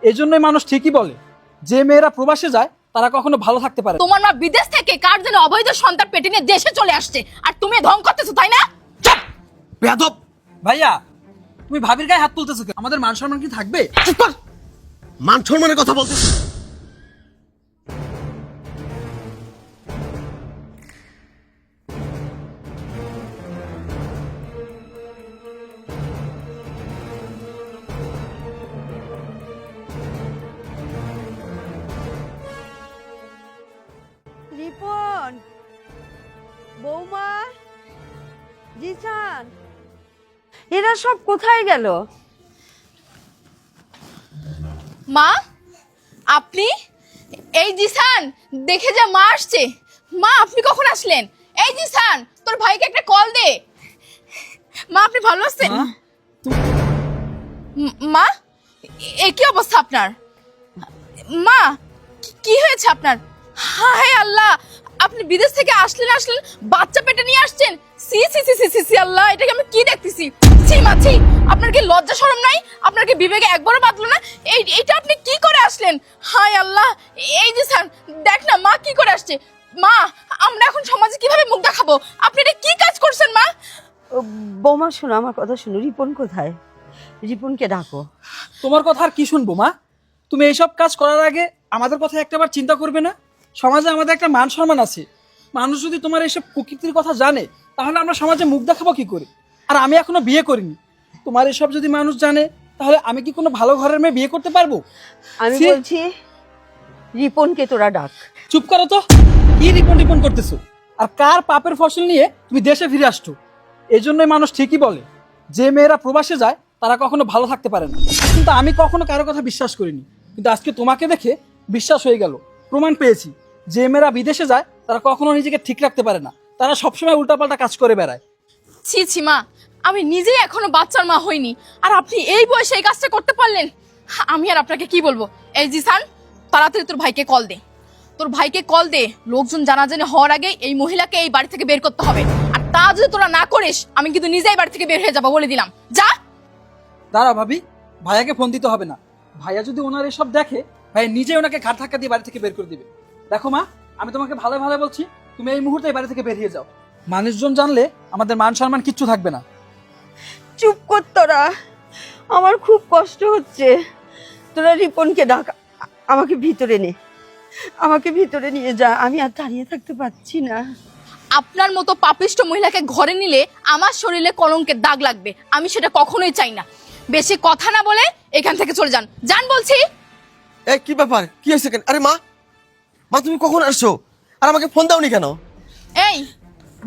এজন্যই মানুষ ঠিকই বলে যে মেয়েরা প্রবাসে যায় তারা কখনো ভালো থাকতে পারে না। তোমার মা বিদেশ থেকে কার যেন অবৈধ সন্তান পেটে নিয়ে দেশে চলে আসছে, আর তুমি ঢং করতেছো, তাই না? চুপ বেয়াদব। ভাইয়া, তুমি ভাবির গায়ে হাত তুলতেছো কেন? আমাদের মান সম্মান কি থাকবে? চুপ কর, মান সম্মানের কথা বলতেছ। রিপন, বৌমা, জিসান, এরা সব কোথায় গেল? মা, আপনি? এই জিসান, দেখে যা মা আসছে। মা, আপনি কখন আসলেন? এই জিসান, তোর ভাইকে একটা কল দে। মা, আপনি ভালো আছেন? মা, মা, এ কি অবস্থা আপনার? মা, কি হয়েছে আপনার? হায় আল্লাহ, আপনি বিদেশ থেকে আসলেন বাচ্চা পেটে নিয়ে আসছেন। সি সি সি সি সি সি আল্লাহ, এটাকে আমি কি দেখতেছি? ছি মা ছি, আপনার কি লজ্জা শরম নাই? আপনার কি বিবেকে একবারও বাঁধলো না? এইটা আপনি কি করে আসলেন? হায় আল্লাহ, এই যে স্যার দেখ না মা কি করে আসছে। মা, আমরা এখন সমাজে কিভাবে মুখ দেখাবো? আপনি এটা কি কাজ করছেন মা? বৌমা শোনো, আমার কথা শোনো। রিপন কোথায়? রিপনকে ডাকো। তোমার কথা আর কি শুনবো মা? তুমি এইসব কাজ করার আগে আমাদের কথা একটাবার চিন্তা করবে না? সমাজে আমাদের একটা মান সম্মান আছে। মানুষ যদি তোমার এইসব কুকীর্তির কথা জানে তাহলে আমরা সমাজে মুখ দেখাবো কি করে? আর আমি এখনো বিয়ে করিনি, তোমার এসব যদি মানুষ জানে তাহলে আমি কি কোনো ভালো ঘরের মেয়ে বিয়ে করতে পারবো? আমি ছি! বলছি রিপনকে তোরা ডাক। চুপ করো তো, কি রিপন রিপন করতেছো? আর কার পাপের ফসল নিয়ে তুমি দেশে ফিরে আসছো? এজন্যই মানুষ ঠিকই বলে যে মেয়েরা প্রবাসে যায় তারা কখনো ভালো থাকতে পারে না। কিন্তু আমি কখনো কারো কথা বিশ্বাস করিনি, কিন্তু আজকে তোমাকে দেখে বিশ্বাস হয়ে গেল। প্রমাণ পেয়েছি যে মেয়েরা বিদেশে যায় তারা কখনো নিজেকে ঠিক রাখতে পারে না, তারা সবসময় উল্টাপাল্টা কাজ করে বেড়ায়। ছি ছি মা, আমি নিজেই এখনো বাচ্চার মা হইনি, আর আপনি এই বয়সে এই কাজটা করতে পারলেন? আমি আর আপনাকে কি বলবো? এই জিসান, তাড়াতাড়ি তোর ভাইকে কল দে। তোর ভাইকে কল দে, লোকজন জানাজানি হওয়ার আগে এই মহিলাকে এই বাড়ি থেকে বের করতে হবে। আর তা যদি তোরা না করিস আমি কিন্তু নিজেই বাড়ি থেকে বের হয়ে যাবো, বলে দিলাম। যা। দাঁড়া ভাবি, ভাইয়াকে ফোন দিতে হবে না। ভাইয়া যদি ওনার এসব দেখে, ভাইয়া নিজে ওনাকে ঘাট ধাক্কা দিয়ে বাড়ি থেকে বের করে দিবে। দেখো মা, আমি তোমাকে ভালো ভালো বলছি, তুমি এই মুহূর্তে এই বাড়ি থেকে বেরিয়ে যাও। মানুষজন জানলে আমাদের মান সম্মান কিচ্ছু থাকবে না। চুপ কর তোরা, আমার খুব কষ্ট হচ্ছে। তোরা রিপনকে ডাক, আমাকে ভিতরে নে, আমাকে ভিতরে নিয়ে যা। আমি আর দাঁড়িয়ে থাকতে পারছি না। আপনার মতো পাপিষ্ট মহিলাকে ঘরে নিলে আমার শরীরে কলঙ্কের দাগ লাগবে, আমি সেটা কখনোই চাই না। বেশি কথা না বলে এখান থেকে চলে যান, যান বলছি। এই কি ব্যাপার, কি হয়েছে কেন? আরে মা, মা তুমি কখন আসছো? আর আমাকে ফোন দাওনি কেন? এই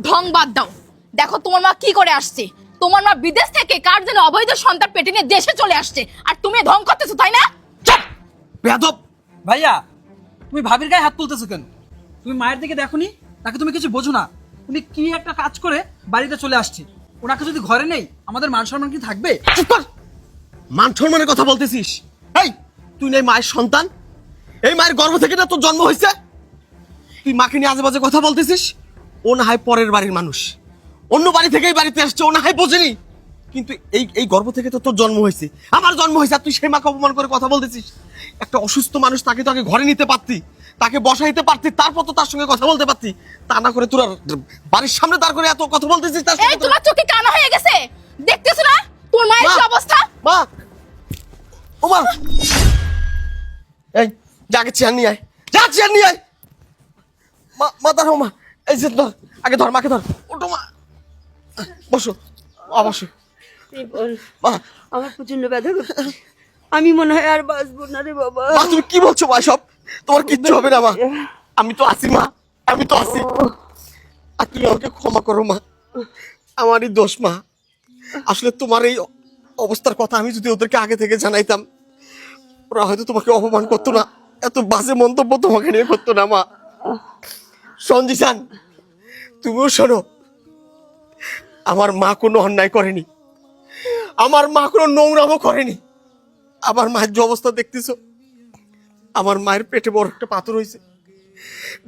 ঢং বাদ দাও, দেখো তোমার মা কি করে আসছে। তোমার মা বিদেশ থেকে কার যেন অবৈধ সন্তান পেটে নিয়ে দেশে চলে আসছে, আর তুমি ঢং করতেছো, তাই না? চুপ বেয়াদব। ভাইয়া, তুমি ভাবির গায়ে হাত তুলতেছো কেন? তুমি মায়ের দিকে দেখোনি নাকি? তুমি কিছু বোঝো না? উনি কি একটা কাজ করে বাড়িতে চলে আসছে, ওনাকে যদি ঘরে নেই আমাদের মান সম্মান কি থাকবে? চুপ কর, মান সম্মানের কথা বলতেছিস? এই তুই নেই মায়ের সন্তান? এই মায়ের গর্ভ থেকে না তোর জন্ম হয়েছে? তুই মাকে নিয়ে আজে বাজে কথা বলতেছিস। ও না হয় পরের বাড়ির মানুষ, অন্য বাড়ি থেকেই বাড়িতে আসছে, ও না হয় বোঝেনি। কিন্তু এই এই গর্ভ থেকে তো তোর জন্ম হয়েছে, আমার জন্ম হয়েছে, আর তুই সেই মাকে অপমান করে কথা বলতেছিস। একটা অসুস্থ মানুষ, তাকে তো আগে ঘরে নিতে পারতি, তাকে বসাইতে পারতি, তারপর তো তার সঙ্গে কথা বলতে পারতি। তা না করে তোরা বাড়ির সামনে দাঁড় করে এত কথা বলতেছিস তার এই সঙ্গে। তোমার চোখে কানা হয়ে গেছে, দেখতেছো না তোর মায়ের কি মা! অবস্থা? মা, ও মা, এই যাকে চেয়ার নিয়ে আয়, যা চেয়ার নিয়ে আয়। মা, মা দাঁড়াও মা, এই যে ধর, আগে ধর, মাকে ধর, ওঠো মা, বসো অবশ্যই। রিপন, মা, আমার প্রচন্ড ব্যথা করছে, আমি মনে হয় আর বাঁচবো না রে বাবা। মা তুমি কি বলছো মা? সব তোমার কিচ্ছু হবে না মা, আমি তো আছি মা, আমি তো আছি। আর তুমি আমাকে ক্ষমা করো মা, আমারই দোষ মা। আসলে তোমার এই অবস্থার কথা আমি যদি ওদেরকে আগে থেকে জানাইতাম, ওরা হয়তো তোমাকে অপমান করতো না, এত বাজে মন্তব্য তোমাকে নিয়ে করতো না মা। সঞ্জিসান, তুমিও শোনো, আমার মা কোনো অন্যায় করেনি, আমার মা কোনো নোংরামও করেনি। আমার মায়ের যে অবস্থা দেখতেছো, আমার মায়ের পেটে বড় একটা পাথর হয়েছে।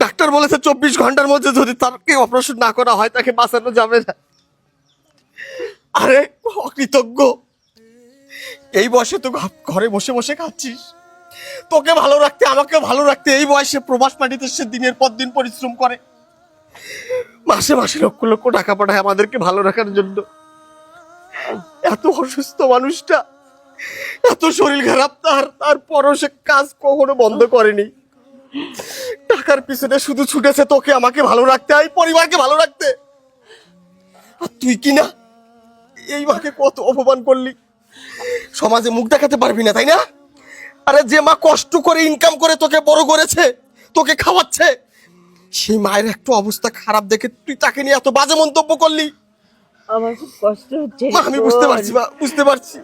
ডাক্তার বলেছে 24 ঘন্টার মধ্যে যদি তাকে অপারেশন না করা হয় তাকে বাঁচানো যাবে না। আরে অকৃতজ্ঞ, এই বয়সে তো ঘরে বসে বসে খাচ্ছিস, তোকে ভালো রাখতে, আমাকে ভালো রাখতে এই বয়সে প্রবাস মাটিতে সে দিনের পর দিন পরিশ্রম করে, মাসে মাসে লক্ষ লক্ষ টাকা পাঠায় আমাদেরকে ভালো রাখার জন্য। এত অসুস্থ মানুষটা, এত শরীর খারাপ তার, তারপরও সে কাজ কখনো বন্ধ করেনি। টাকার পিছনে শুধু ছুটেছে তোকে আমাকে ভালো রাখতে, এই পরিবারকে ভালো রাখতে। আর তুই কি না এই মাকে কত অপমান করলি, সমাজে মুখ দেখাতে পারবি না, তাই না? আরে যে মা কষ্ট করে ইনকাম করে তোকে বড় করেছে, তোকে খাওয়াচ্ছে, সেই মায়ের একটু অবস্থা খারাপ দেখে তুই তাকে নিয়ে এত বাজে মন্তব্য করলি। আমার খুব কষ্ট হচ্ছে মা আমি বুঝতে পারছি, মা বুঝতে পারছি।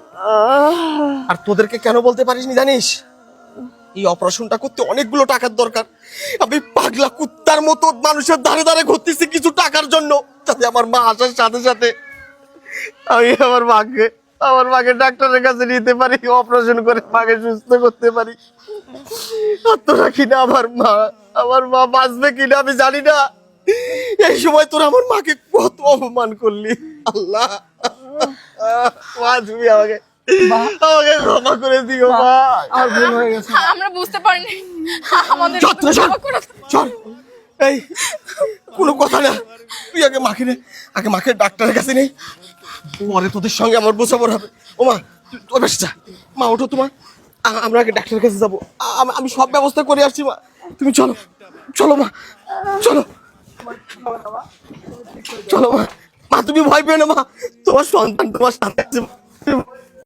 আর তোদেরকে কেন বলতে পারিসনি জানিস? এই অপারেশনটা করতে অনেকগুলো টাকার দরকার। আমি পাগলা কুত্তার মতো মানুষের ধারে ধারে ঘুরতেছি কিছু টাকার জন্য, যাতে আমার মা আসার সাথে সাথে আমি আমার মাকে ডাক্তারের কাছে নিতে পারি, অপারেশন করে মাকে সুস্থ করতে পারি। আর তোরা কিনা আমার মা বাঁচবে কিনা আমি জানি না। এই সময় তোরা আমার মাকে কত অপমান করলি। আল্লাহ, মা তুমি আমাকে ক্ষমা করে দিও মা। আর ভুল হয়ে গেছে। আমরা বুঝতে পারিনি, আমাদের চল, চল, চল। ক্ষমা করে দাও। চল, এই কোনো কথা না, তুই আগে মাকে নে, আগে মাকে ডাক্তারের কাছে নেই, পরে তোদের সঙ্গে আমার বোঝাপড় হবে। ও মা তুই বেশ যা, মা ওঠো তোমার, আমরা আগে ডাক্তারের কাছে যাবো। আমি সব ব্যবস্থা করে আসছি মা, তুমি চলো, চলো মা, চলো, চলো মা। মা তুমি ভয় পেও না মা, তোমার সন্তান তোমার সাথে আছে মা।